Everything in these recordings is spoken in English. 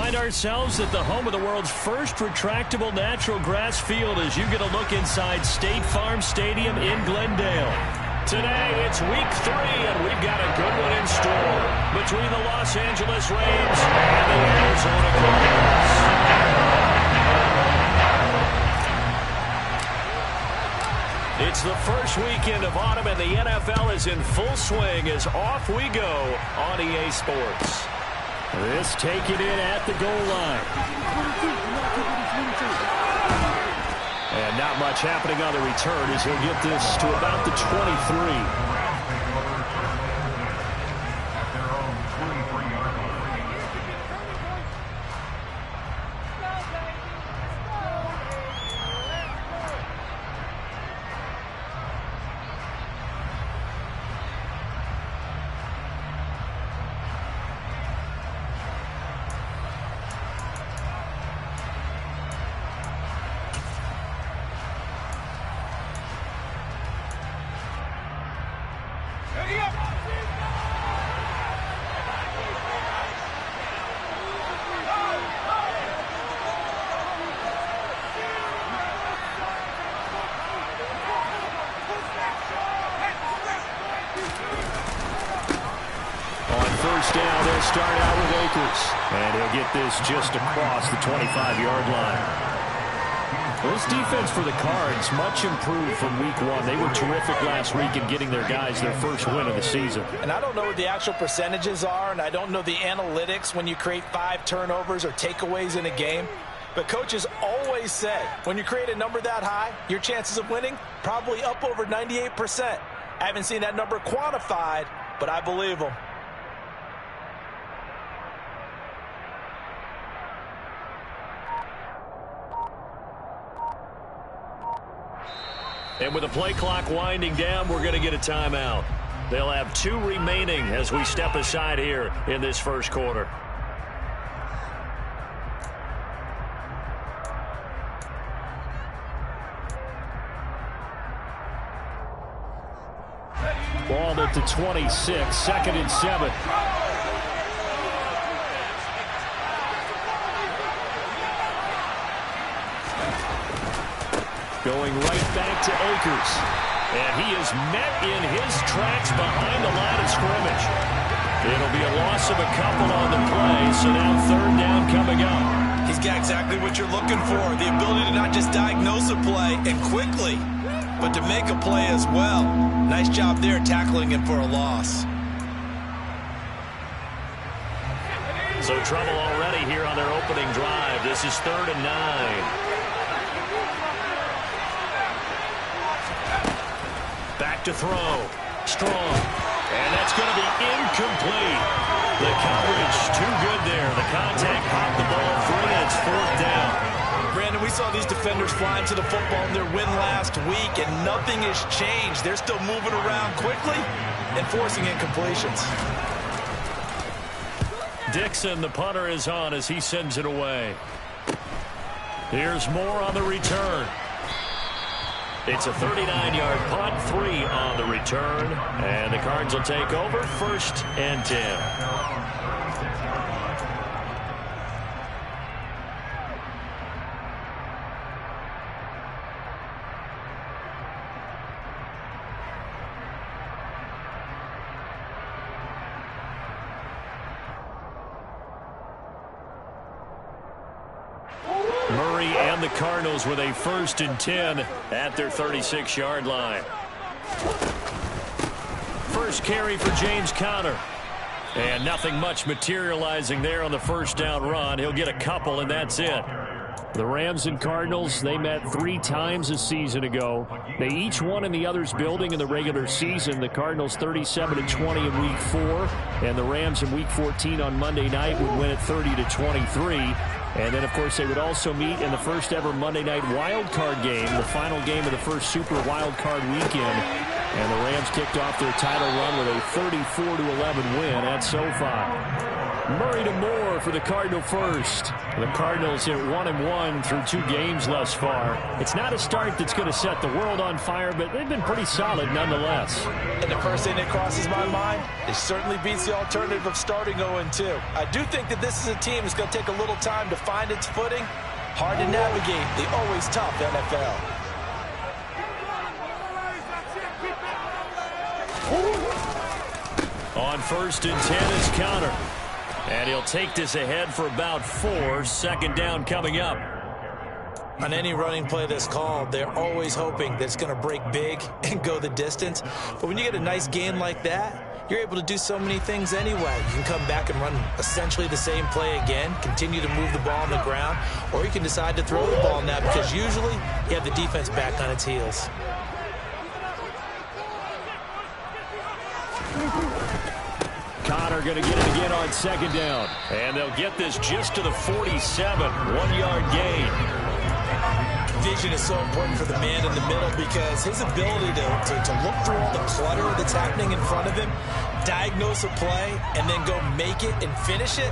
find ourselves at the home of the world's first retractable natural grass field as you get a look inside State Farm Stadium in Glendale. Today, it's week 3, and we've got a good one in store between the Los Angeles Rams and the Arizona Cardinals. It's the first weekend of autumn, and the NFL is in full swing as off we go on EA Sports. This take it in at the goal line. And not much happening on the return as he'll get this to about the 23. First down, they'll start out with Akers. And he'll get this just across the 25-yard line. Well, this defense for the Cards, much improved from week 1. They were terrific last week in getting their guys their first win of the season. And I don't know what the actual percentages are, and I don't know the analytics when you create 5 turnovers or takeaways in a game. But coaches always say, when you create a number that high, your chances of winning probably up over 98%. I haven't seen that number quantified, but I believe them. And with the play clock winding down, we're going to get a timeout. They'll have 2 remaining as we step aside here in this first quarter. Ball at the 26, 2nd and 7. Going right back to Akers. And he is met in his tracks behind the line of scrimmage. It'll be a loss of a couple on the play, so now 3rd down coming up. He's got exactly what you're looking for, the ability to not just diagnose a play and quickly, but to make a play as well. Nice job there tackling him for a loss. So trouble already here on their opening drive. This is 3rd and 9. Back to throw. Strong. And that's going to be incomplete. The coverage too good there. The contact popped the ball free, and it's 4th down. Brandon, we saw these defenders flying to the football in their win last week, and nothing has changed. They're still moving around quickly and forcing incompletions. Dixon, the punter, is on as he sends it away. Here's more on the return. It's a 39-yard punt, 3 on the return, and the Cards will take over 1st and 10. Murray and the Cardinals with a 1st and 10 at their 36-yard line. First carry for James Conner. And nothing much materializing there on the first down run. He'll get a couple, and that's it. The Rams and Cardinals, they met 3 times a season ago. They each won in the other's building in the regular season. The Cardinals 37-20 in Week 4, and the Rams in Week 14 on Monday night would win it 30-23. And then, of course, they would also meet in the first ever Monday night wild card game, the final game of the first Super Wild Card weekend. And the Rams kicked off their title run with a 34-11 win at SoFi. Murray to Moore for the Cardinal first. The Cardinals hit 1-1 through 2 games thus far. It's not a start that's going to set the world on fire, but they've been pretty solid nonetheless. And the first thing that crosses my mind, it certainly beats the alternative of starting 0-2. I do think that this is a team that's going to take a little time to find its footing. Hard to navigate the always tough NFL. On 1st and 10 is Connor. And he'll take this ahead for about 4. Second down coming up. On any running play that's called, they're always hoping that it's going to break big and go the distance. But when you get a nice gain like that, you're able to do so many things anyway. You can come back and run essentially the same play again, continue to move the ball on the ground, or you can decide to throw the ball now because usually you have the defense back on its heels. Connor going to get it again on second down. And they'll get this just to the 47. 1-yard gain. Vision is so important for the man in the middle because his ability to look through all the clutter that's happening in front of him, diagnose a play, and then go make it and finish it,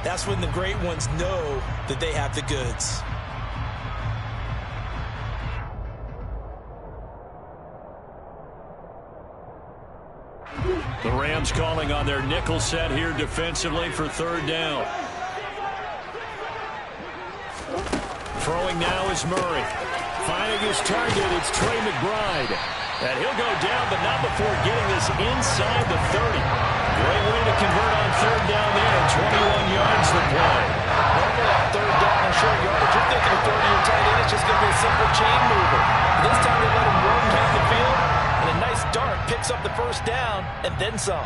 that's when the great ones know that they have the goods. The Rams calling on their nickel set here defensively for third down. Throwing now is Murray. Finding his target, it's Trey McBride. And he'll go down, but not before getting this inside the 30. Great way to convert on third down there. 21 yards to play. Normally on third down and short yardage, you're thinking of throwing your tight end. It's just going to be a simple chain mover. This time they let him roam down the field. And a nice dart picks up the first down and then some.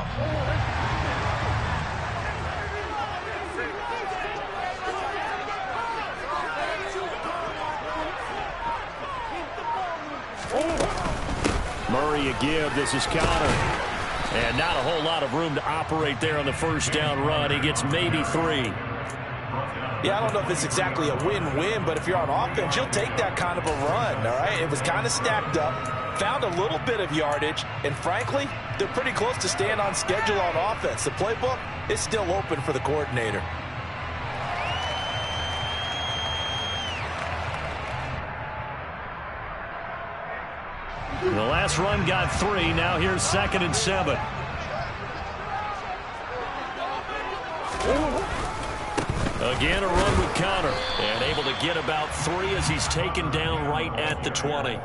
Murray a give. This is Connor. And not a whole lot of room to operate there on the first down run. He gets maybe 3. Yeah, I don't know if it's exactly a win-win, but if you're on offense, you'll take that kind of a run, all right? It was kind of stacked up, found a little bit of yardage, and frankly, they're pretty close to staying on schedule on offense. The playbook is still open for the coordinator. The last run got 3. Now here's 2nd and 7. Again, a run with Connor. And able to get about 3 as he's taken down right at the 20.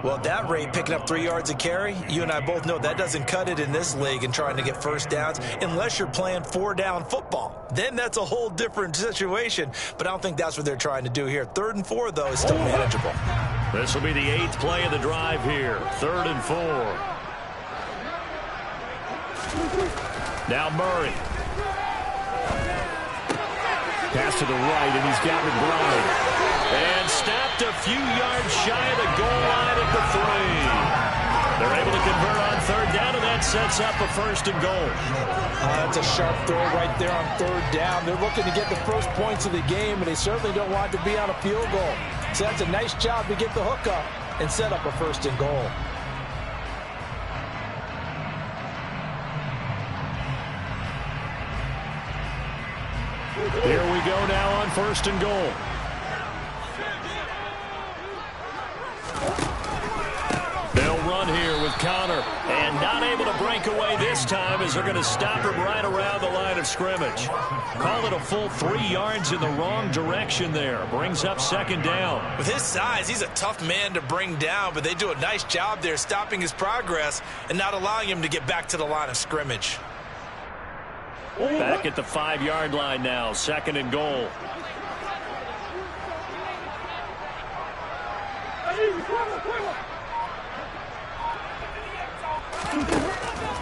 Well, at that rate, picking up 3 yards a carry, you and I both know that doesn't cut it in this league and trying to get first downs unless you're playing 4-down football. Then that's a whole different situation, but I don't think that's what they're trying to do here. 3rd and 4, though, is still manageable. This will be the 8th play of the drive here. 3rd and 4. Now Murray. Pass to the right, and he's got McBride. And stopped a few yards shy of the goal line at the 3. They're able to convert on third down, and that sets up a 1st and goal. That's a sharp throw right there on third down. They're looking to get the first points of the game, and they certainly don't want to be on a field goal. So that's a nice job to get the hook up and set up a 1st and goal. Here we go now on 1st and goal. They'll run here with Connor. And not able to break away this time as they're going to stop him right around the line of scrimmage. Call it a full 3 yards in the wrong direction there. Brings up 2nd down. With his size, he's a tough man to bring down, but they do a nice job there stopping his progress and not allowing him to get back to the line of scrimmage. Back at the 5-yard line now. 2nd and goal.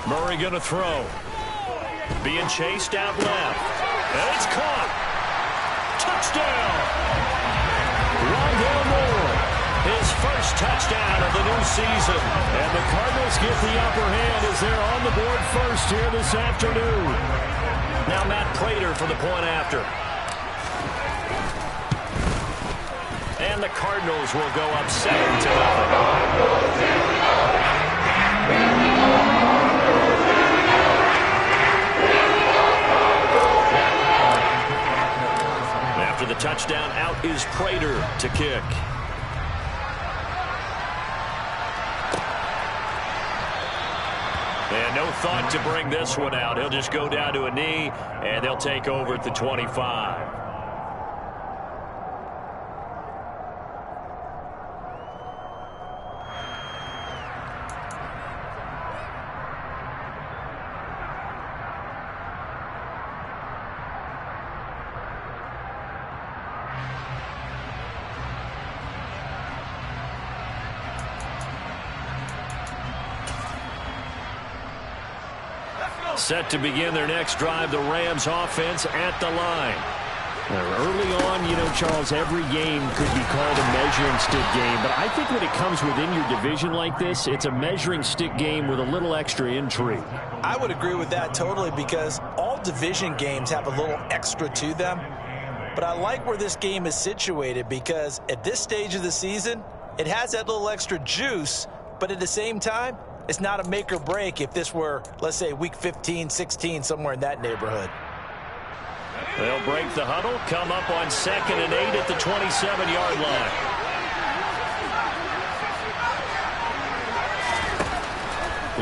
Murray going to throw. Being chased out left. And it's caught. Touchdown. Rondale Moore. His first touchdown of the new season. And the Cardinals get the upper hand as they're on the board first here this afternoon. Now Matt Prater for the point after. And the Cardinals will go up 7-0. is Prater to kick. And no thought to bring this one out. He'll just go down to a knee, and they'll take over at the 25. Set to begin their next drive, the Rams offense at the line. Early on, you know, Charles, every game could be called a measuring stick game. But I think when it comes within your division like this, it's a measuring stick game with a little extra intrigue. I would agree with that totally, because all division games have a little extra to them. But I like where this game is situated, because at this stage of the season, it has that little extra juice, but at the same time, it's not a make or break if this were, let's say, week 15, 16, somewhere in that neighborhood. They'll break the huddle, come up on 2nd and 8 at the 27-yard line.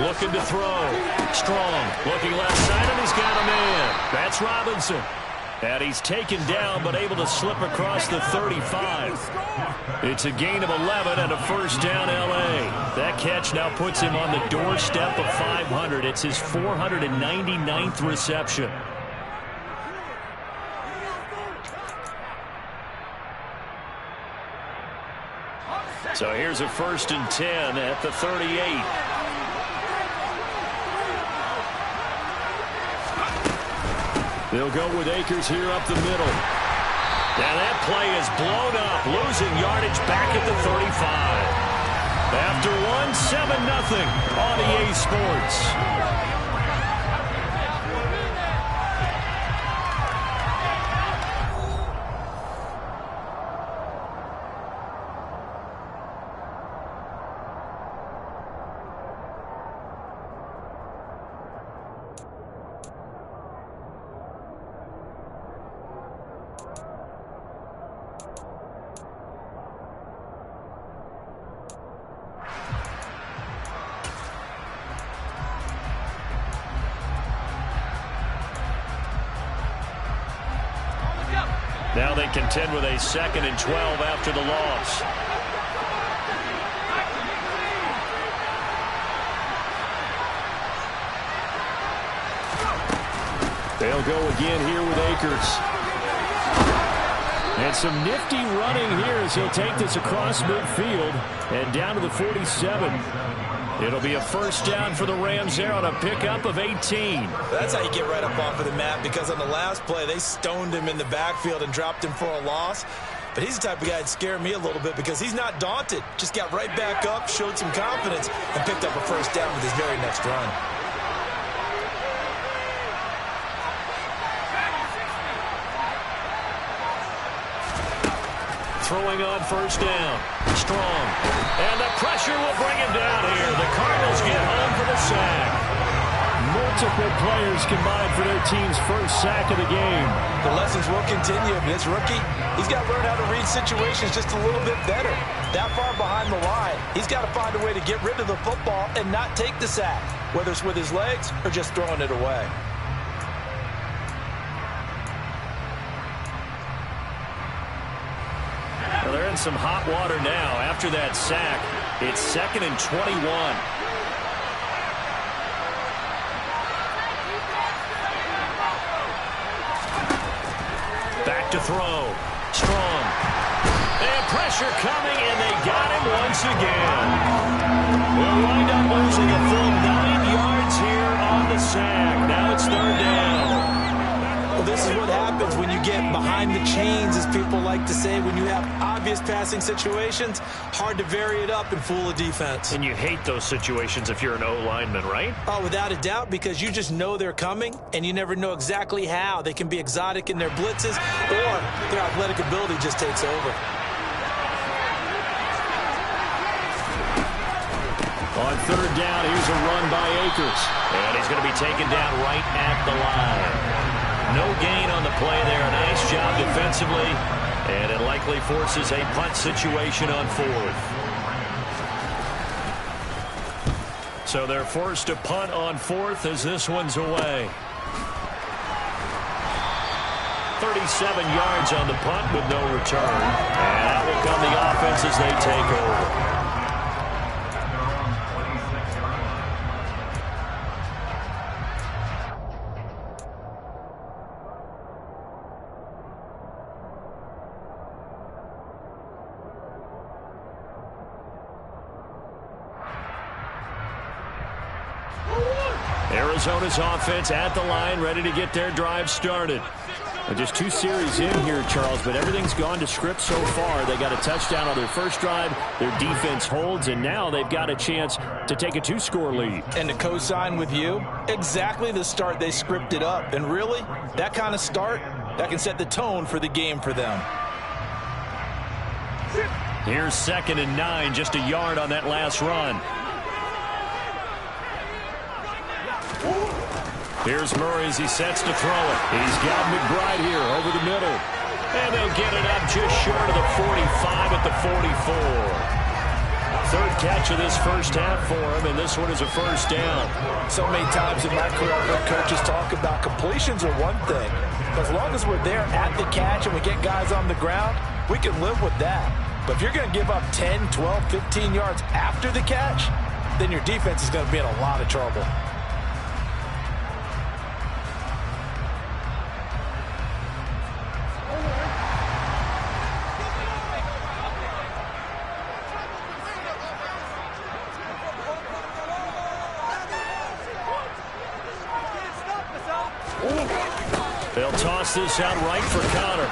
Looking to throw. Strong. Looking left side, and he's got a man. That's Robinson. And he's taken down, but able to slip across the 35. It's a gain of 11 and a first down, L.A. That catch now puts him on the doorstep of 500. It's his 499th reception. So here's a 1st and 10 at the 38. They'll go with Akers here up the middle. Now that play is blown up, losing yardage back at the 35. After one, 7-0 on EA Sports. Now they contend with a 2nd and 12 after the loss. They'll go again here with Akers. And some nifty running here as he'll take this across midfield and down to the 47. It'll be a first down for the Rams there on a pickup of 18. That's how you get right up off of the mat, because on the last play, they stoned him in the backfield and dropped him for a loss. But he's the type of guy that scared me a little bit, because he's not daunted. Just got right back up, showed some confidence, and picked up a first down with his very next run. Throwing on first down. Strong. And the pressure will bring him down here. The Cardinals get home for the sack. Multiple players combined for their team's first sack of the game. The lessons will continue. This rookie, he's got to learn how to read situations just a little bit better. That far behind the line, he's got to find a way to get rid of the football and not take the sack, whether it's with his legs or just throwing it away. Well, they're in some hot water now. After that sack, it's 2nd and 21. Back to throw. Strong. And pressure coming, and they got him once again. We'll wind up losing a full 9 yards here on the sack. Now it's 3rd down. Well, this is what happens when you get behind the chains, as people like to say. When you have obvious passing situations, hard to vary it up and fool a defense. And you hate those situations if you're an O-lineman, right? Oh, without a doubt, because you just know they're coming, and you never know exactly how. They can be exotic in their blitzes, or their athletic ability just takes over. On 3rd down, here's a run by Akers. And he's going to be taken down right at the line. No gain on the play there. A nice job defensively. And it likely forces a punt situation on 4th. So they're forced to punt on 4th as this one's away. 37 yards on the punt with no return. And out will come the offense as they take over. Arizona's offense at the line, ready to get their drive started. Just 2 series in here, Charles, but everything's gone to script so far. They got a touchdown on their first drive. Their defense holds, and now they've got a chance to take a 2-score lead. And to co-sign with you, exactly the start they scripted up. And really, that kind of start, that can set the tone for the game for them. Here's 2nd and 9, just a yard on that last run. Here's Murray as he sets to throw it. He's got McBride here over the middle. And they'll get it up just short of the 45 at the 44. 3rd catch of this first half for him, and this one is a first down. So many times in my career, I've heard coaches talk about completions are one thing. But as long as we're there at the catch and we get guys on the ground, we can live with that. But if you're going to give up 10, 12, 15 yards after the catch, then your defense is going to be in a lot of trouble. They'll toss this out right for Connor.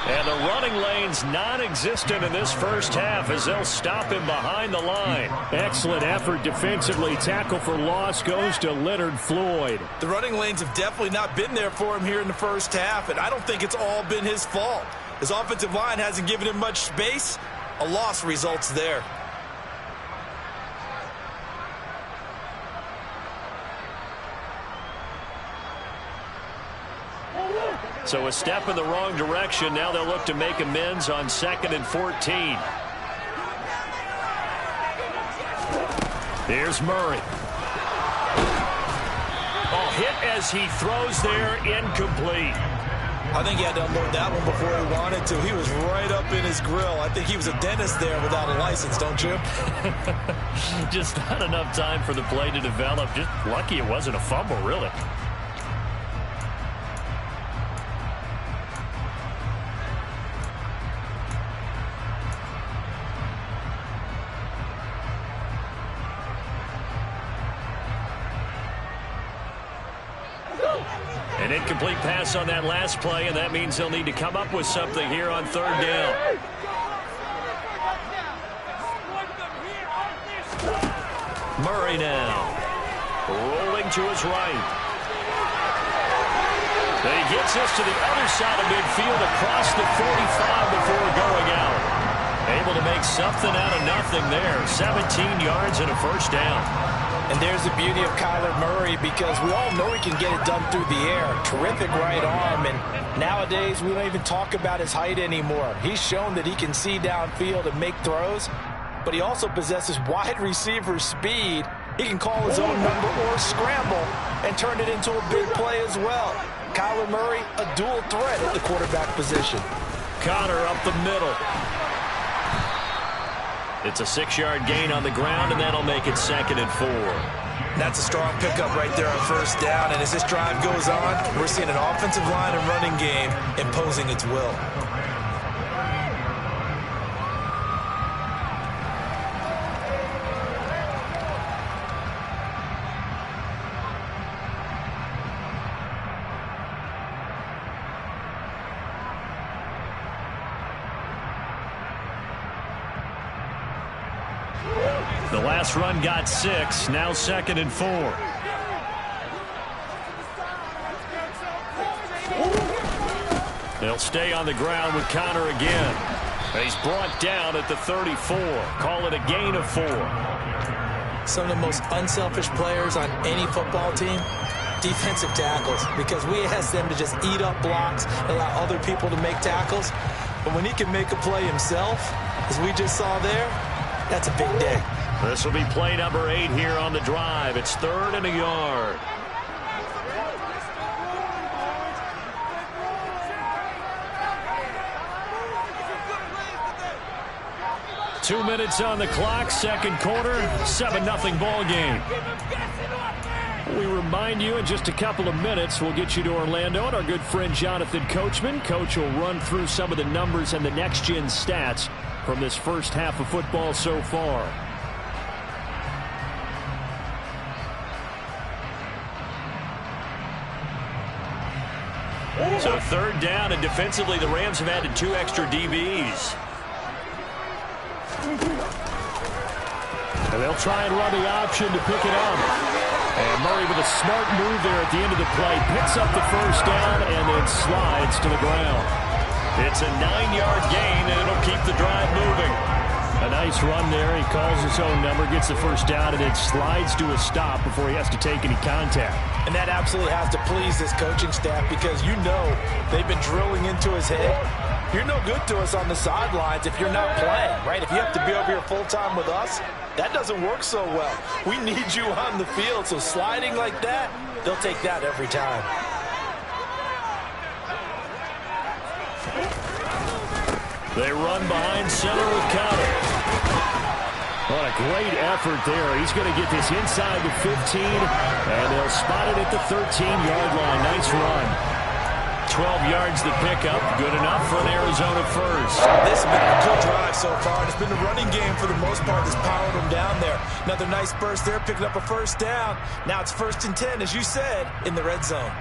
And the running lane's non-existent in this first half as they'll stop him behind the line. Excellent effort defensively. Tackle for loss goes to Leonard Floyd. The running lanes have definitely not been there for him here in the first half, and I don't think it's all been his fault. His offensive line hasn't given him much space. A loss results there. So a step in the wrong direction. Now they'll look to make amends on 2nd and 14. Here's Murray. Oh, hit as he throws there, incomplete. I think he had to unload that one before he wanted to. He was right up in his grill. I think he was a dentist there without a license, don't you? Just not enough time for the play to develop. Just lucky it wasn't a fumble, really. An incomplete pass on that last play, and that means they'll need to come up with something here on 3rd down. Murray now. Rolling to his right. He gets this to the other side of midfield across the 45 before going out. Able to make something out of nothing there. 17 yards and a first down. And there's the beauty of Kyler Murray, because we all know he can get it done through the air. Terrific right arm, and nowadays we don't even talk about his height anymore. He's shown that he can see downfield and make throws, but he also possesses wide receiver speed. He can call his own number or scramble and turn it into a big play as well. Kyler Murray, a dual threat at the quarterback position. Connor up the middle. It's a 6-yard gain on the ground, and that'll make it 2nd and 4. That's a strong pickup right there on first down, and as this drive goes on, we're seeing an offensive line and running game imposing its will. The last run got 6, now 2nd and 4. They'll stay on the ground with Connor again. He's brought down at the 34. Call it a gain of 4. Some of the most unselfish players on any football team, defensive tackles, because we ask them to just eat up blocks, allow other people to make tackles. But when he can make a play himself, as we just saw there, that's a big day. This will be play number 8 here on the drive. It's 3rd and a yard. Two minutes on the clock, second quarter, 7-0 ball game. We remind you in just a couple of minutes, we'll get you to Orlando and our good friend Jonathan Coachman. Coach will run through some of the numbers and the next-gen stats from this first half of football so far. So 3rd down, and defensively the Rams have added 2 extra DBs. And they'll try and run the option to pick it up. And Murray with a smart move there at the end of the play. Picks up the first down and then slides to the ground. It's a 9-yard gain, and it'll keep the drive moving. A nice run there. He calls his own number, gets the first down, and then slides to a stop before he has to take any contact. And that absolutely has to please this coaching staff, because you know they've been drilling into his head. You're no good to us on the sidelines if you're not playing, right? If you have to be over here full-time with us, that doesn't work so well. We need you on the field, so sliding like that, they'll take that every time. They run behind center with Cotter. What a great effort there. He's going to get this inside the 15, and they'll spot it at the 13-yard line. Nice run. 12 yards the pickup. Good enough for an Arizona first. This has been a good drive so far. It's been the running game for the most part that's powered them down there. Another nice burst there, picking up a first down. Now it's 1st and 10, as you said, in the red zone.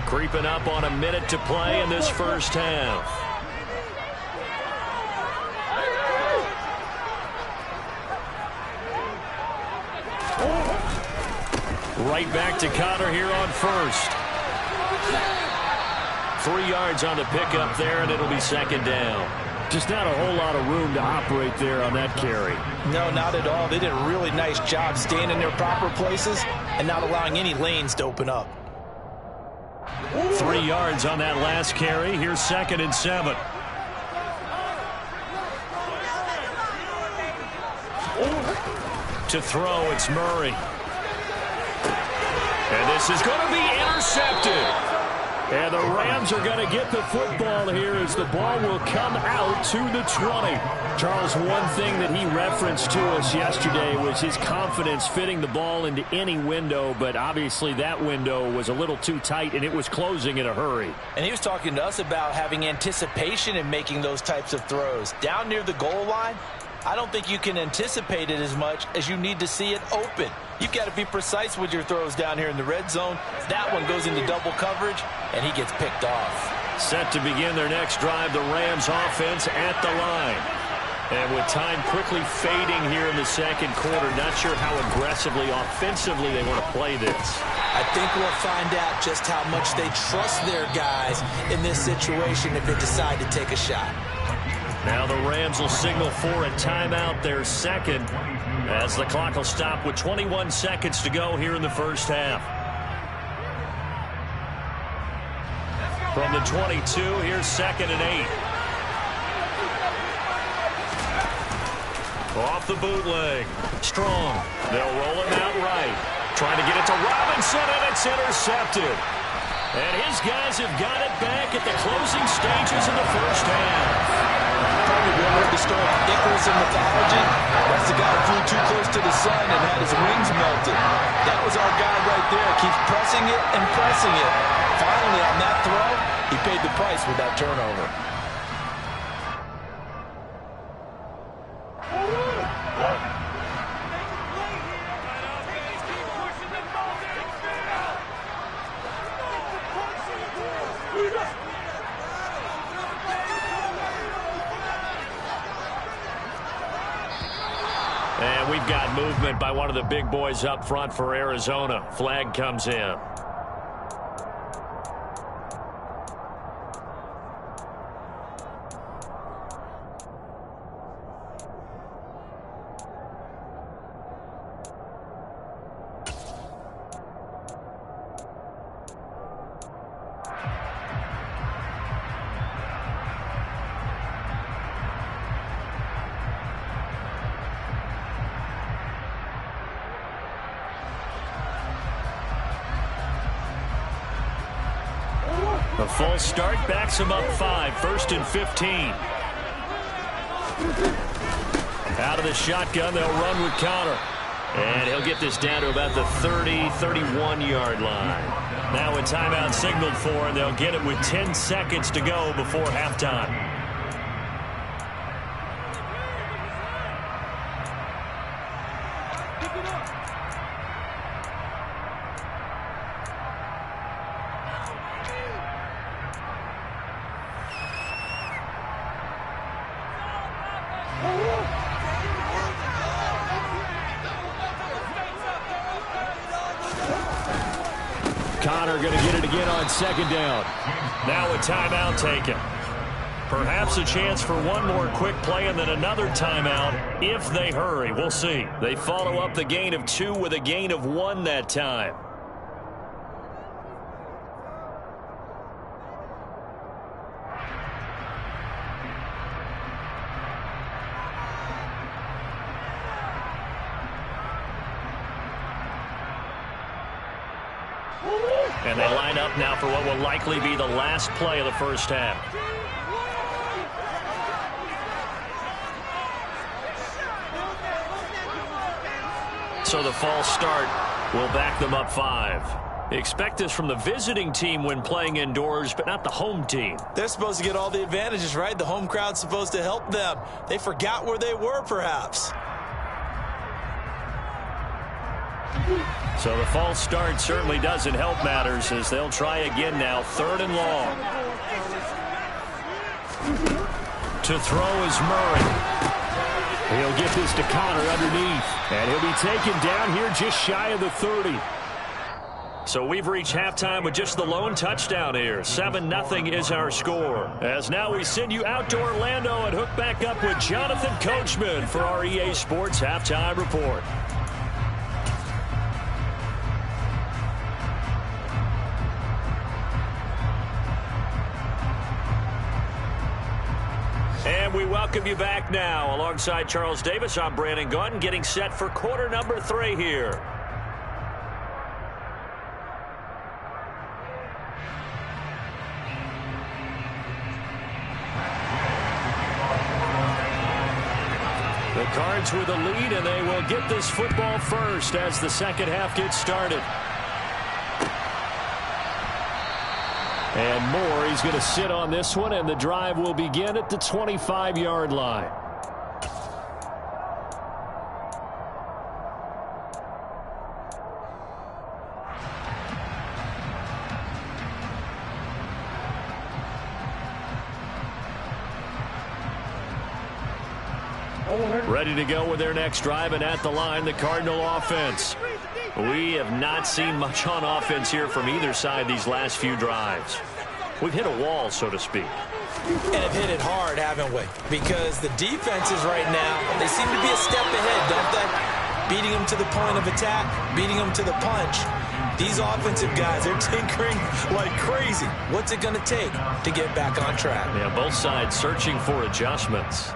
Creeping up on a minute to play in this first half. Right back to Cotter here on first. 3 yards on the pickup there, and it'll be second down. Just not a whole lot of room to operate there on that carry. No, not at all. They did a really nice job staying in their proper places and not allowing any lanes to open up. 3 yards on that last carry. Here's 2nd and 7. To throw, it's Murray. And this is going to be intercepted. And the Rams are going to get the football here as the ball will come out to the 20. Charles, one thing that he referenced to us yesterday was his confidence fitting the ball into any window, but obviously that window was a little too tight, and it was closing in a hurry. And he was talking to us about having anticipation in making those types of throws. Down near the goal line, I don't think you can anticipate it as much as you need to see it open. You've got to be precise with your throws down here in the red zone. That one goes into double coverage, and he gets picked off. Set to begin their next drive, the Rams offense at the line. And with time quickly fading here in the second quarter, not sure how aggressively, offensively they want to play this. I think we'll find out just how much they trust their guys in this situation if they decide to take a shot. Now the Rams will signal for a timeout, their second, as the clock will stop with 21 seconds to go here in the first half. From the 22, here's 2nd and 8. Off the bootleg. Strong. They'll roll him out right. Trying to get it to Robinson, and it's intercepted. And his guys have got it back at the closing stages of the first half. Probably remember the story of Nicholson mythology. That's the guy who flew too close to the sun and had his wings melted. That was our guy right there. Keeps pressing it and pressing it. Finally, on that throw, he paid the price with that turnover. And we've got movement by one of the big boys up front for Arizona. Flag comes in. A false start backs him up 5, 1st and 15. Out of the shotgun, they'll run with Connor. And he'll get this down to about the 30, 31-yard line. Now a timeout signaled for, and they'll get it with 10 seconds to go before halftime. Connor going to get it again on second down. Now a timeout taken. Perhaps a chance for one more quick play and then another timeout if they hurry. We'll see. They follow up the gain of 2 with a gain of 1 that time. And they line up now for what will likely be the last play of the first half. So the false start will back them up 5. Expect this from the visiting team when playing indoors, but not the home team. They're supposed to get all the advantages, right? The home crowd's supposed to help them. They forgot where they were, perhaps. So the false start certainly doesn't help matters as they'll try again now. 3rd and long. To throw is Murray. He'll get this to Connor underneath. And he'll be taken down here just shy of the 30. So we've reached halftime with just the lone touchdown here. 7-0 is our score. As now we send you out to Orlando and hook back up with Jonathan Coachman for our EA Sports Halftime Report. And we welcome you back now. Alongside Charles Davis, I'm Brandon Gunn, getting set for quarter number 3 here. The Cards with a lead, and they will get this football first as the second half gets started. And Moore, he's going to sit on this one, and the drive will begin at the 25-yard line. Ready to go with their next drive, and at the line, the Cardinal offense. We have not seen much on offense here from either side these last few drives. We've hit a wall, so to speak. And have hit it hard, haven't we? Because the defenses right now, they seem to be a step ahead, don't they? Beating them to the point of attack, beating them to the punch. These offensive guys, they're tinkering like crazy. What's it going to take to get back on track? Yeah, both sides searching for adjustments.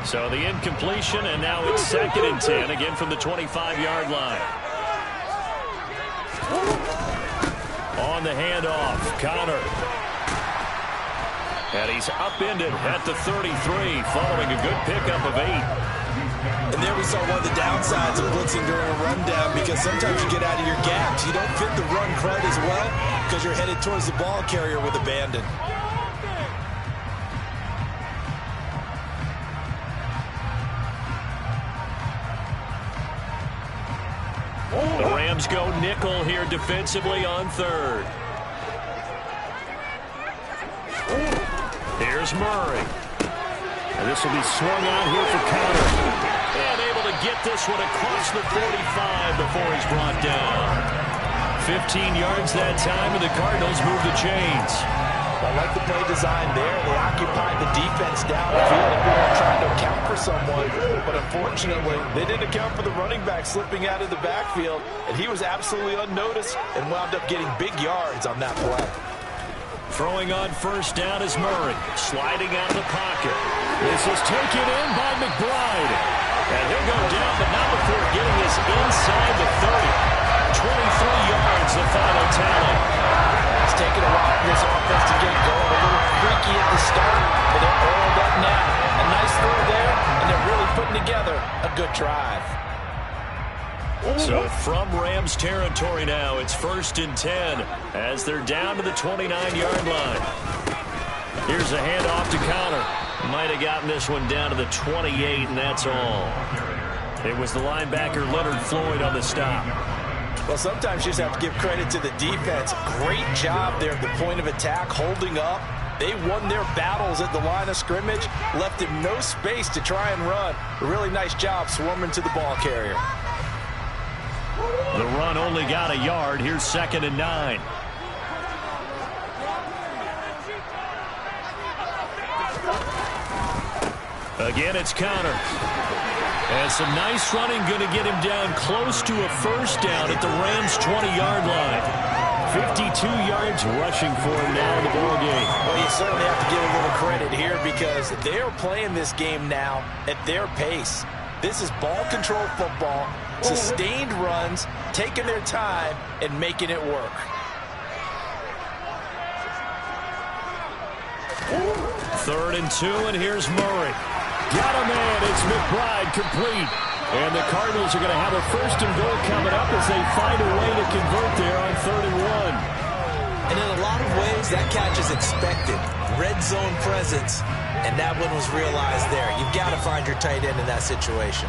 So the incompletion, and now it's 2nd and 10, again from the 25-yard line. On the handoff, Connor. And he's upended at the 33, following a good pickup of 8. And there we saw one of the downsides of blitzing during a rundown, because sometimes you get out of your gaps. You don't fit the run crud as well because you're headed towards the ball carrier with abandon. The Rams go nickel here defensively on 3rd. Here's Murray. And this will be swung out here for Connor. And able to get this one across the 45 before he's brought down. 15 yards that time, and the Cardinals move the chains. I like the play design there. They occupied the defense downfield and they were trying to account for someone. But unfortunately, they didn't account for the running back slipping out of the backfield. And he was absolutely unnoticed and wound up getting big yards on that play. Throwing on first down is Murray. Sliding out of the pocket. This is taken in by McBride. And he'll go down, but not before getting this inside the 30. 23 yards, the final tally. It's taken a while for this offense to get going. A little freaky at the start, but they're oiled up now. A nice throw there, and they're really putting together a good drive. So from Rams territory now, it's 1st and 10 as they're down to the 29-yard line. Here's a handoff to Connor. Might have gotten this one down to the 28, and that's all. It was the linebacker Leonard Floyd on the stop. Well, sometimes you just have to give credit to the defense. Great job there at the point of attack, holding up. They won their battles at the line of scrimmage, left him no space to try and run. A really nice job swarming to the ball carrier. The run only got a yard. Here's 2nd and 9. Again, it's Connor. And some nice running going to get him down close to a first down at the Rams' 20-yard line. 52 yards rushing for him now in the ball game. Well, you certainly have to give a little credit here because they are playing this game now at their pace. This is ball control football, sustained runs, taking their time, and making it work. 3rd and 2, and here's Murray. Got a man. It's McBride complete. And the Cardinals are going to have a 1st and goal coming up as they find a way to convert there on 3rd and 1. And in a lot of ways, that catch is expected. Red zone presence, and that one was realized there. You've got to find your tight end in that situation.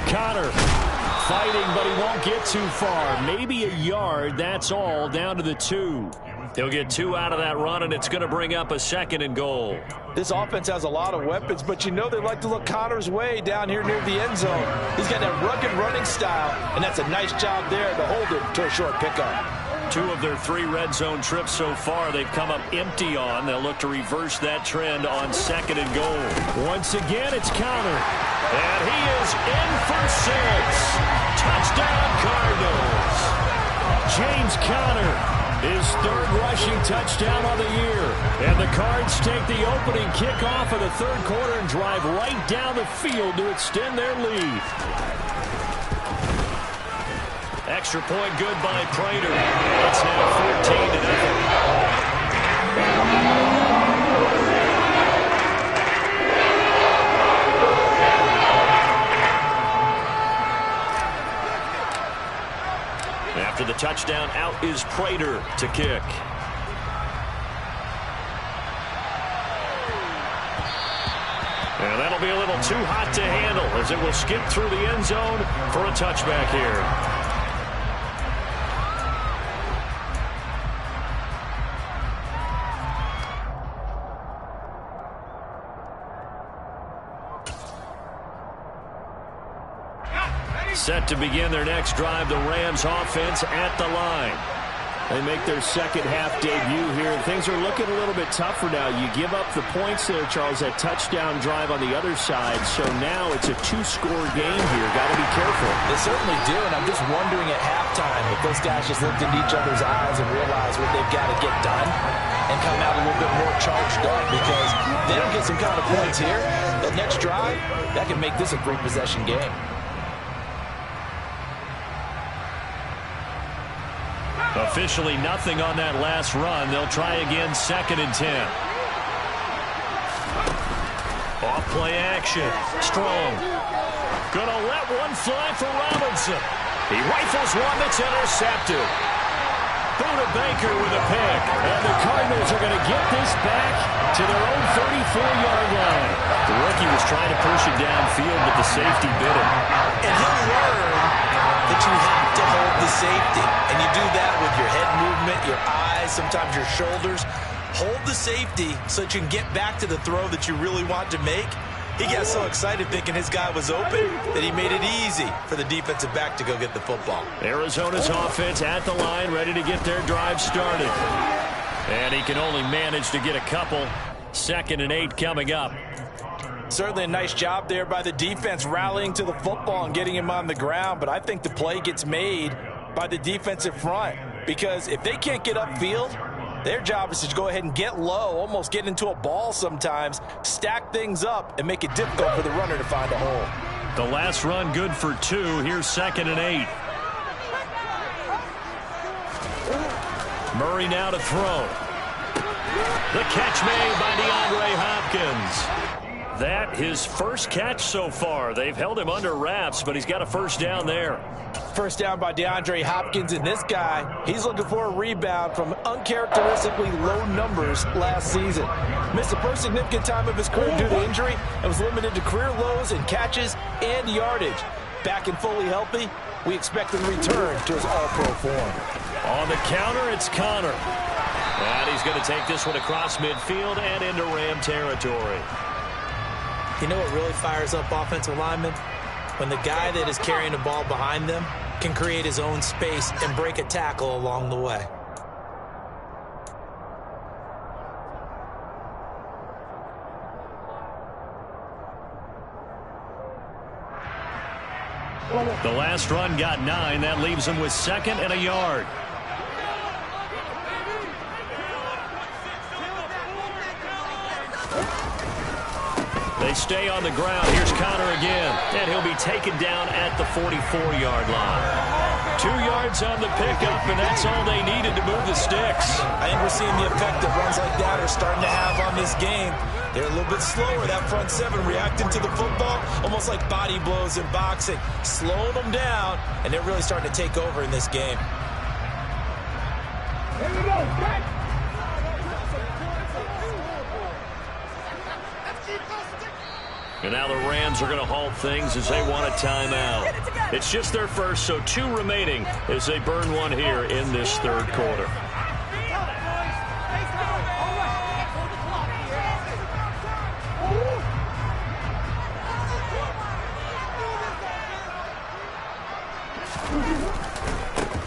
Connor fighting, but he won't get too far. Maybe a yard, that's all, down to the 2. He'll get 2 out of that run, and it's going to bring up a 2nd and goal. This offense has a lot of weapons, but you know they like to look Connor's way down here near the end zone. He's got that rugged running style, and that's a nice job there to hold him to a short pickup. 2 of their 3 red zone trips so far they've come up empty on. They'll look to reverse that trend on 2nd and goal. Once again, it's Connor. And he is in for 6. Touchdown, Cardinals. James Conner, his 3rd rushing touchdown on the year. And the Cards take the opening kickoff of the 3rd quarter and drive right down the field to extend their lead. Extra point good by Prater. It's now 14-0. After the touchdown, out is Prater to kick. And that'll be a little too hot to handle as it will skip through the end zone for a touchback here. Set to begin their next drive, the Rams offense at the line. They make their second half debut here. Things are looking a little bit tougher now. You give up the points there, Charles, that touchdown drive on the other side. So now it's a 2-score game here. Got to be careful. They certainly do, and I'm just wondering at halftime if those guys just looked into each other's eyes and realized what they've got to get done and come out a little bit more charged up, because they don't get some kind of points here. The next drive, that can make this a 3-possession game. Officially nothing on that last run. They'll try again, 2nd and 10. Off play action. Strong. Gonna let one fly for Robinson. He rifles one that's intercepted. Buda Baker with a pick. And the Cardinals are going to get this back to their own 34-yard line. The rookie was trying to push it downfield, but the safety bit him. And he'll learn that you have to hold the safety. And you do that with your head movement, your eyes, sometimes your shoulders. hold the safety so that you can get back to the throw that you really want to make. He got so excited thinking his guy was open that he made it easy for the defensive back to go get the football. Arizona's offense at the line, ready to get their drive started. And he can only manage to get a couple. 2nd and 8 coming up. Certainly a nice job there by the defense rallying to the football and getting him on the ground. But I think the play gets made by the defensive front, because if they can't get upfield, their job is to go ahead and get low, almost get into a ball sometimes, stack things up, and make it difficult for the runner to find a hole. The last run good for 2. Here's 2nd and 8. Murray now to throw. The catch made by DeAndre Hopkins. That his first catch so far. They've held him under wraps, but he's got a first down there. First down by DeAndre Hopkins, and this guy, he's looking for a rebound from uncharacteristically low numbers last season. Missed the first significant time of his career due to injury and was limited to career lows in catches and yardage. Back and fully healthy, we expect him to return to his all-pro form. On the counter, it's Connor. And he's going to take this one across midfield and into Ram territory. You know what really fires up offensive linemen? When the guy that is carrying the ball behind them can create his own space and break a tackle along the way. The last run got 9. That leaves him with 2nd and a yard. They stay on the ground. Here's Connor again. And he'll be taken down at the 44-yard line. 2 yards on the pickup, and that's all they needed to move the sticks. I think we're seeing the effect that runs like that are starting to have on this game. They're a little bit slower, that front 7, reacting to the football, almost like body blows in boxing. Slowing them down, and they're really starting to take over in this game. Here we go, And now the Rams are going to halt things as they want a timeout. It's just their first, so 2 remaining as they burn one here in this 3rd quarter.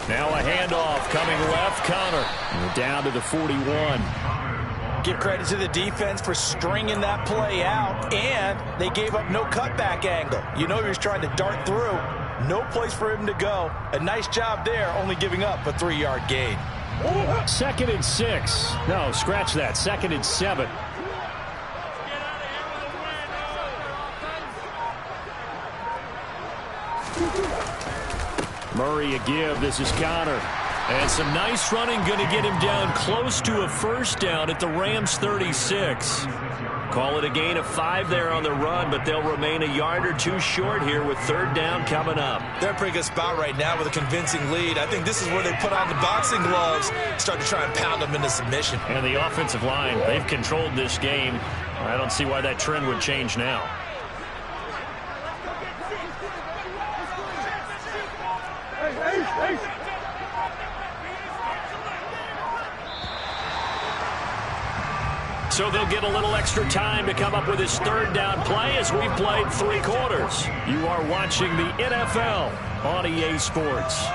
Now a handoff coming left, Connor. And we're down to the 41. Give credit to the defense for stringing that play out, and they gave up no cutback angle. You know he was trying to dart through. No place for him to go. A nice job there, only giving up a 3-yard gain. 2nd and 6. No, scratch that. 2nd and 7. Murray a give. This is Connor. And some nice running, going to get him down close to a first down at the Rams 36. Call it a gain of 5 there on the run, but they'll remain a yard or 2 short here with 3rd down coming up. They're in a pretty good spot right now with a convincing lead. I think this is where they put on the boxing gloves, start to try and pound them into submission. And the offensive line, they've controlled this game. I don't see why that trend would change now. So they'll get a little extra time to come up with his 3rd down play as we've played 3 quarters. You are watching the NFL on EA Sports.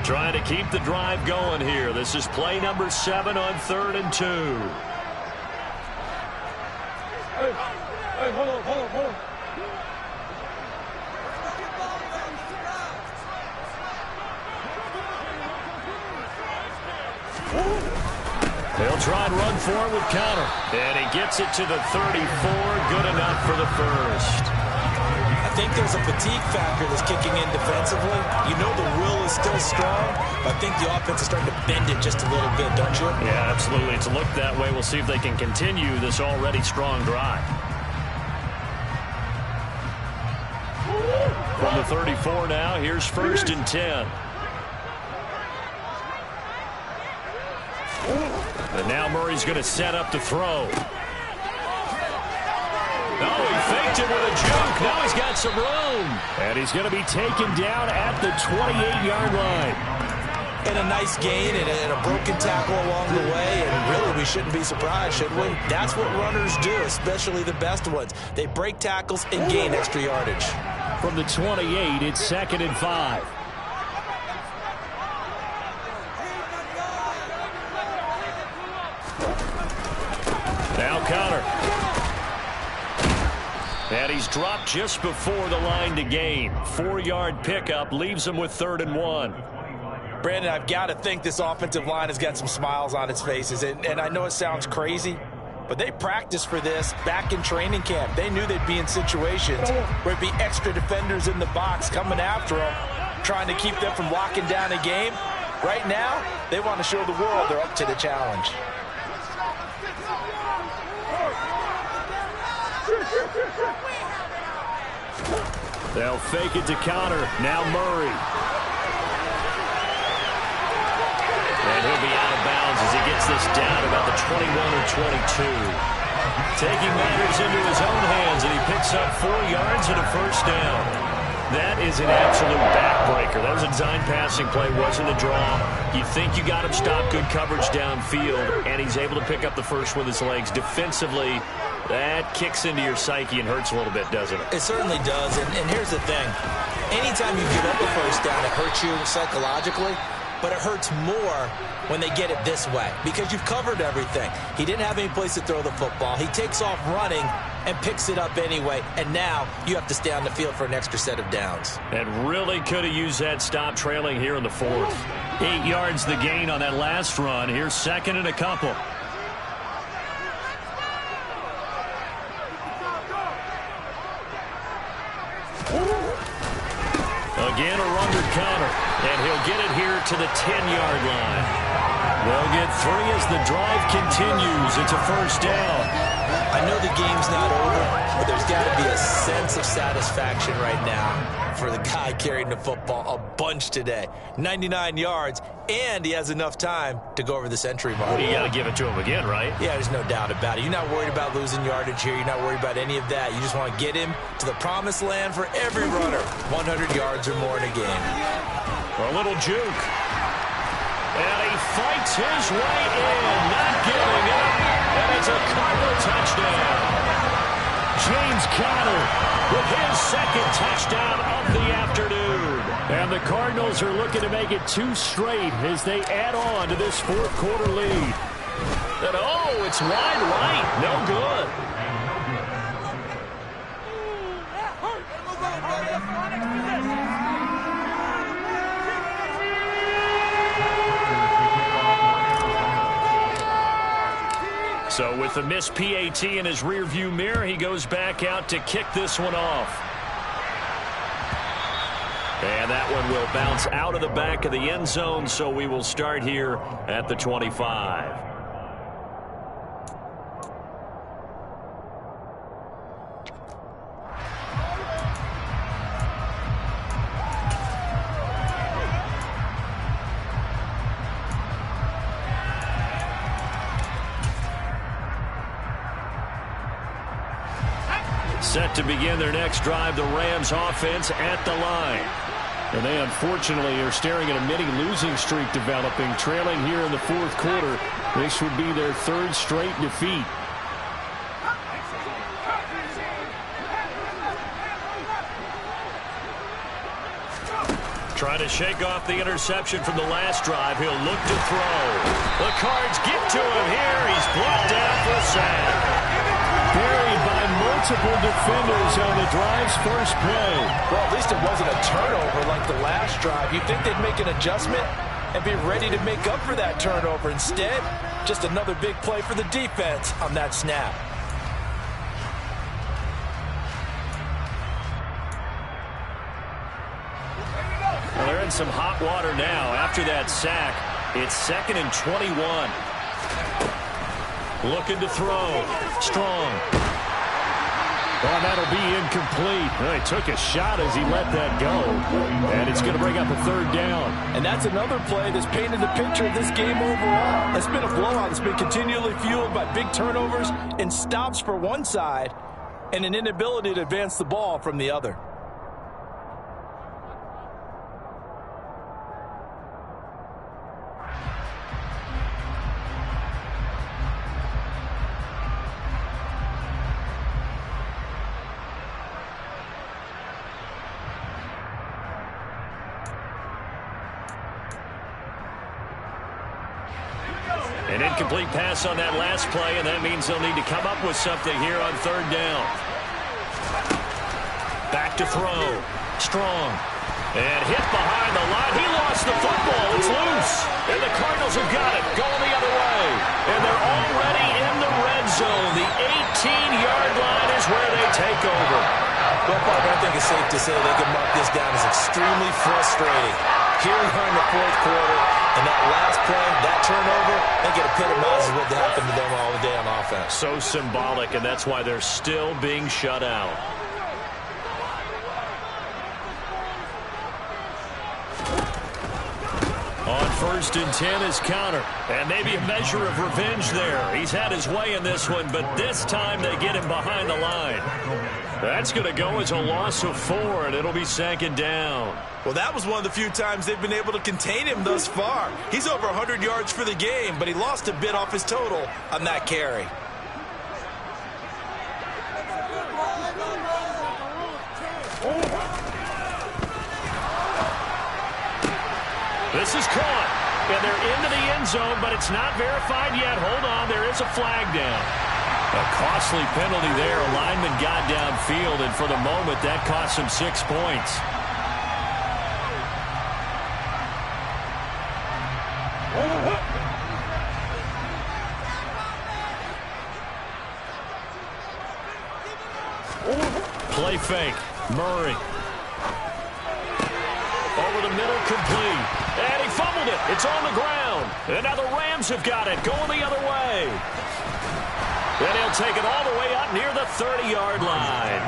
Trying to keep the drive going here. This is play number 7 on 3rd and 2. Hey, hold on. They'll try and run for it with Connor. And he gets it to the 34. Good enough for the first. I think there's a fatigue factor that's kicking in defensively. You know the will is still strong, but I think the offense is starting to bend it just a little bit, don't you? Yeah, absolutely. It's looked that way. We'll see if they can continue this already strong drive. From the 34 now. Here's 1st and 10. And now Murray's going to set up to throw. Oh, he faked it with a juke. Now he's got some room. And he's going to be taken down at the 28-yard line. And a nice gain and a broken tackle along the way. And really, we shouldn't be surprised, should we? That's what runners do, especially the best ones. They break tackles and gain extra yardage. From the 28, it's 2nd and 5. Now Connor. And he's dropped just before the line to gain. 4-yard pickup leaves him with 3rd and 1. Brandon, I've got to think this offensive line has got some smiles on its faces. And I know it sounds crazy, but they practiced for this back in training camp. They knew they'd be in situations where it'd be extra defenders in the box coming after them, trying to keep them from locking down a game. Right now, they want to show the world they're up to the challenge. They'll fake it to Connor. Now Murray. And he'll be out of bounds as he gets this down about the 21 or 22. Taking matters into his own hands, and he picks up 4 yards and a 1st down. That is an absolute backbreaker. That was a design passing play, wasn't a draw. You think you got him stopped, good coverage downfield, and he's able to pick up the first with his legs. Defensively, that kicks into your psyche and hurts a little bit, doesn't it? It certainly does, and here's the thing. Anytime you give up a 1st down, it hurts you psychologically. But it hurts more when they get it this way because you've covered everything. He didn't have any place to throw the football. He takes off running and picks it up anyway, and now you have to stay on the field for an extra set of downs. And really could have used that stop trailing here in the 4th. 8 yards the gain on that last run. Here's 2nd and a couple. Again, a run to Connor, and he'll get it here to the 10-yard line. They'll get 3 as the drive continues. It's a 1st down. I know the game's not over, but there's got to be a sense of satisfaction right now for the guy carrying the football a bunch today. 99 yards, and he has enough time to go over the century mark. Well, you got to give it to him again, right? Yeah, there's no doubt about it. You're not worried about losing yardage here. You're not worried about any of that. You just want to get him to the promised land for every runner. 100 yards or more in a game. A little juke. And he fights his way in, not giving up. And it's a Cardinal touchdown. James Conner with his 2nd touchdown of the afternoon. And the Cardinals are looking to make it 2 straight as they add on to this 4th quarter lead. And oh, it's wide right. No good. So with the missed PAT in his rearview mirror, he goes back out to kick this one off. And that one will bounce out of the back of the end zone, so we will start here at the 25. Set to begin their next drive, the Rams offense at the line. And they unfortunately are staring at a mini losing streak developing, trailing here in the 4th quarter. This would be their 3rd straight defeat. Trying to shake off the interception from the last drive. He'll look to throw. The Cards get to him here. He's brought down for a sack. Buried by multiple defenders on the drive's first play. Well, at least it wasn't a turnover like the last drive. You'd think they'd make an adjustment and be ready to make up for that turnover. Instead, just another big play for the defense on that snap. Well, they're in some hot water now. After that sack, it's 2nd and 21. Looking to throw. Strong. Oh, and that'll be incomplete. Well, he took a shot as he let that go. And it's going to bring up a third down. And that's another play that's painted the picture of this game overall. It's been a blowout. It's been continually fueled by big turnovers and stops for one side and an inability to advance the ball from the other. An incomplete pass on that last play, and that means they'll need to come up with something here on third down. Back to throw. Strong. And hit behind the line. He lost the football. It's loose. And the Cardinals have got it. Going the other way. And they're already in the red zone. The 18-yard line is where they take over. Well, Parker, I think it's safe to say they can mark this down as extremely frustrating. Here we are in the fourth quarter, and that last play, that turnover, I think it epitomizes what happened to them all day on offense. So symbolic, and that's why they're still being shut out. On 1st and 10 is counter, and maybe a measure of revenge there. He's had his way in this one, but this time they get him behind the line. That's going to go as a loss of 4, and it'll be second down. Well, that was one of the few times they've been able to contain him thus far. He's over 100 yards for the game, but he lost a bit off his total on that carry. This is caught, and they're into the end zone, but it's not verified yet. Hold on, there is a flag down. A costly penalty there. A lineman got downfield, and for the moment, that cost him 6 points. Play fake. Murray. Over the middle, complete. And he fumbled it. It's on the ground. And now the Rams have got it. Going the other way. And he'll take it all the way up near the 30-yard line.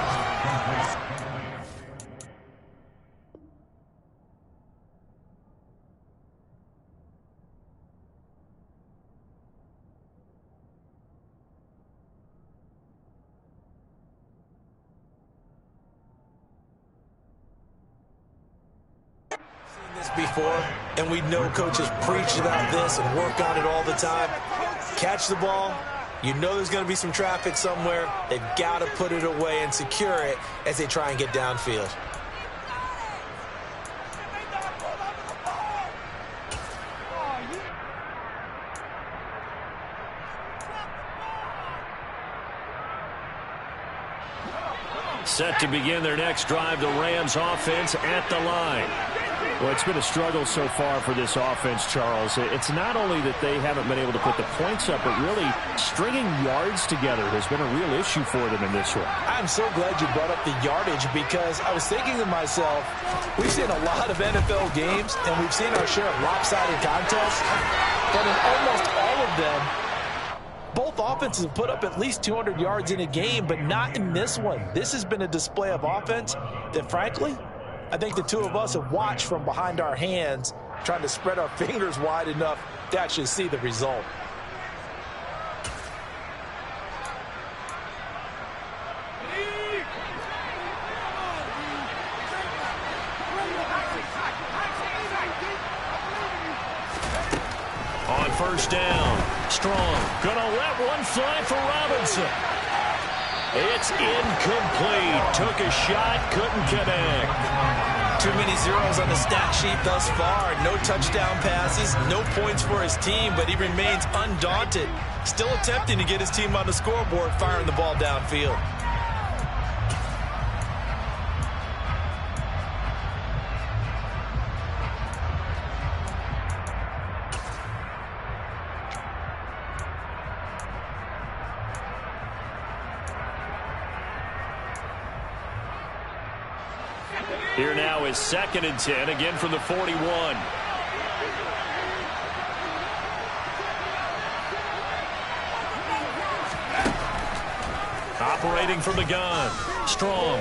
Before, and we know coaches preach about this and work on it all the time. Catch the ball, you know there's going to be some traffic somewhere. They've got to put it away and secure it as they try and get downfield. Set to begin their next drive, the Rams offense at the line. Well, it's been a struggle so far for this offense, Charles. It's not only that they haven't been able to put the points up, but really stringing yards together has been a real issue for them in this one. I'm so glad you brought up the yardage because I was thinking to myself, we've seen a lot of NFL games and we've seen our share of lopsided contests, but in almost all of them, both offenses have put up at least 200 yards in a game, but not in this one. This has been a display of offense that, frankly, I think the two of us have watched from behind our hands, trying to spread our fingers wide enough to actually see the result. On first down, Strong gonna let one fly for Robinson. It's incomplete. Took a shot, couldn't connect. Too many zeros on the stat sheet thus far. No touchdown passes, no points for his team, but he remains undaunted. Still attempting to get his team on the scoreboard, firing the ball downfield. Here now is 2nd and 10, again from the 41. operating from the gun. Strong.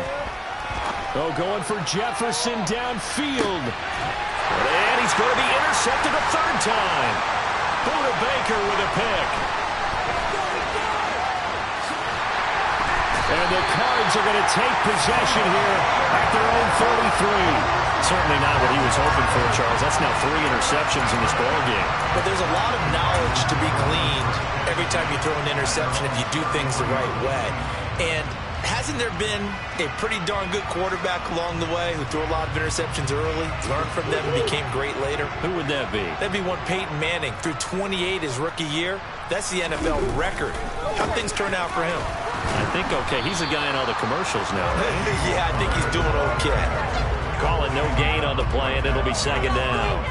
Oh, going for Jefferson downfield. And he's going to be intercepted a third time. Buda Baker with a pick. And the Cards are going to take possession here at their own 33. Certainly not what he was hoping for, Charles. That's now 3 interceptions in this ballgame. But there's a lot of knowledge to be gleaned every time you throw an interception if you do things the right way. And hasn't there been a pretty darn good quarterback along the way who threw a lot of interceptions early, learned from them, and became great later? Who would that be? That'd be one Peyton Manning. Threw 28 his rookie year. That's the NFL record. How'd things turn out for him? I think okay. He's a guy in all the commercials now, right? Yeah, I think he's doing okay. Call it no gain on the play, and it'll be second down.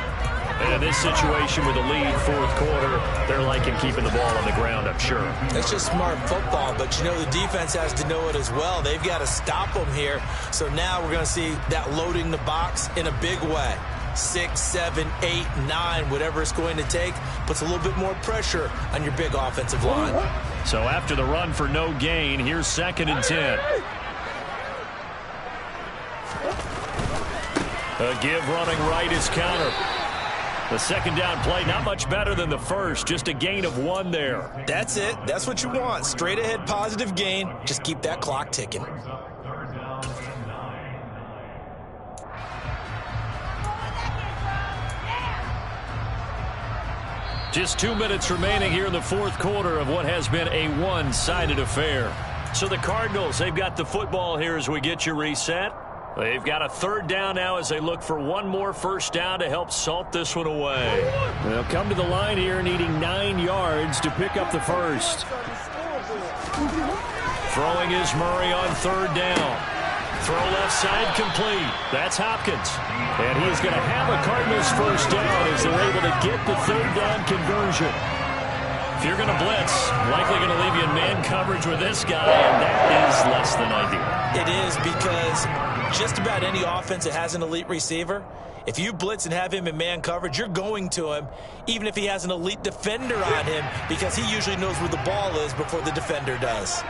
And in this situation with a lead, fourth quarter, they're liking keeping the ball on the ground, I'm sure. That's just smart football, but you know the defense has to know it as well. They've got to stop them here. So now we're going to see that loading the box in a big way. 6, 7, 8, 9, whatever it's going to take, puts a little bit more pressure on your big offensive line. So after the run for no gain, here's 2nd and 10. A give running right is counter. The second down play, not much better than the first, just a gain of 1 there. That's it. That's what you want. Straight ahead positive gain. Just keep that clock ticking. Just 2 minutes remaining here in the fourth quarter of what has been a one-sided affair. So the Cardinals, they've got the football here as we get you reset. They've got a third down now as they look for one more first down to help salt this one away. They'll come to the line here needing 9 yards to pick up the first. Throwing is Murray on third down. Throw left side complete. That's Hopkins. And he is going to have a Cardinals first down as they're able to get the third down conversion. If you're going to blitz, likely going to leave you in man coverage with this guy, and that is less than ideal. It is because just about any offense that has an elite receiver, if you blitz and have him in man coverage, you're going to him, even if he has an elite defender on him, because he usually knows where the ball is before the defender does.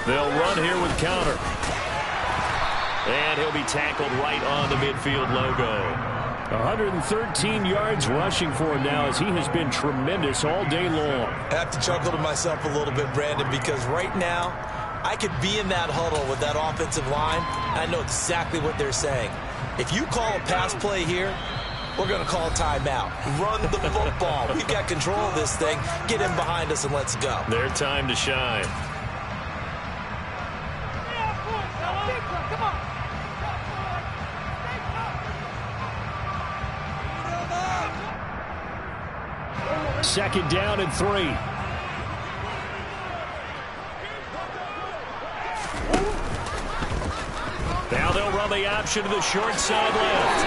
They'll run here with counter. And he'll be tackled right on the midfield logo. 113 yards rushing for him now as he has been tremendous all day long. I have to chuckle to myself a little bit, Brandon, because right now I could be in that huddle with that offensive line. I know exactly what they're saying. If you call a pass play here, we're going to call a timeout. Run the football. We've got control of this thing. Get in behind us and let's go. Their time to shine. Second down and 3. Now they'll run the option to the short side left.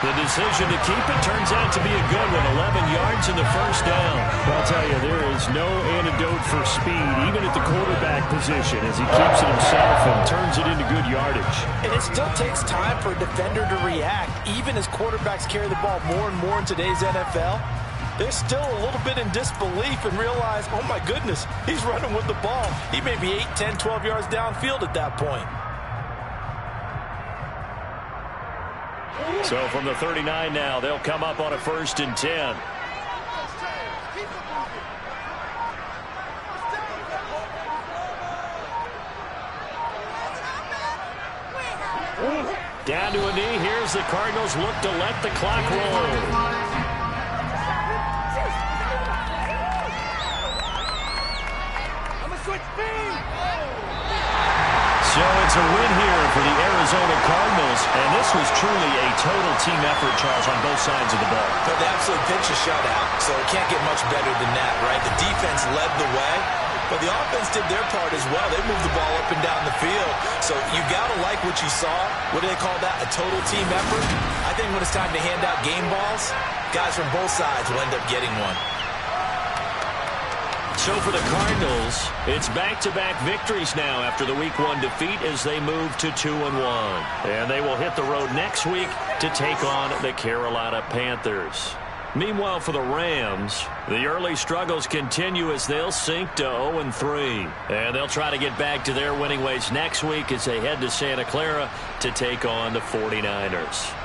The decision to keep it turns out to be a good one. 11 yards in the first down. I'll tell you, there is no antidote for speed, even at the quarterback position, as he keeps it himself and turns it into good yardage. And it still takes time for a defender to react. Even as quarterbacks carry the ball more and more in today's NFL, they're still a little bit in disbelief and realize, oh my goodness, he's running with the ball. He may be 8, 10, 12 yards downfield at that point. So from the 39 now, they'll come up on a 1st and 10. Down to a knee. Here's the Cardinals look to let the clock roll. So it's a win here for the Arizona Cardinals, and this was truly a total team effort, Charles, on both sides of the ball. But they absolutely pitched a shutout, so it can't get much better than that, right? The defense led the way, but the offense did their part as well. They moved the ball up and down the field, so you got to like what you saw. What do they call that, a total team effort? I I think when it's time to hand out game balls, guys from both sides will end up getting one. So for the Cardinals, it's back-to-back victories now after the Week 1 defeat as they move to 2-1. And they will hit the road next week to take on the Carolina Panthers. Meanwhile, for the Rams, the early struggles continue as they'll sink to 0-3. And they'll try to get back to their winning ways next week as they head to Santa Clara to take on the 49ers.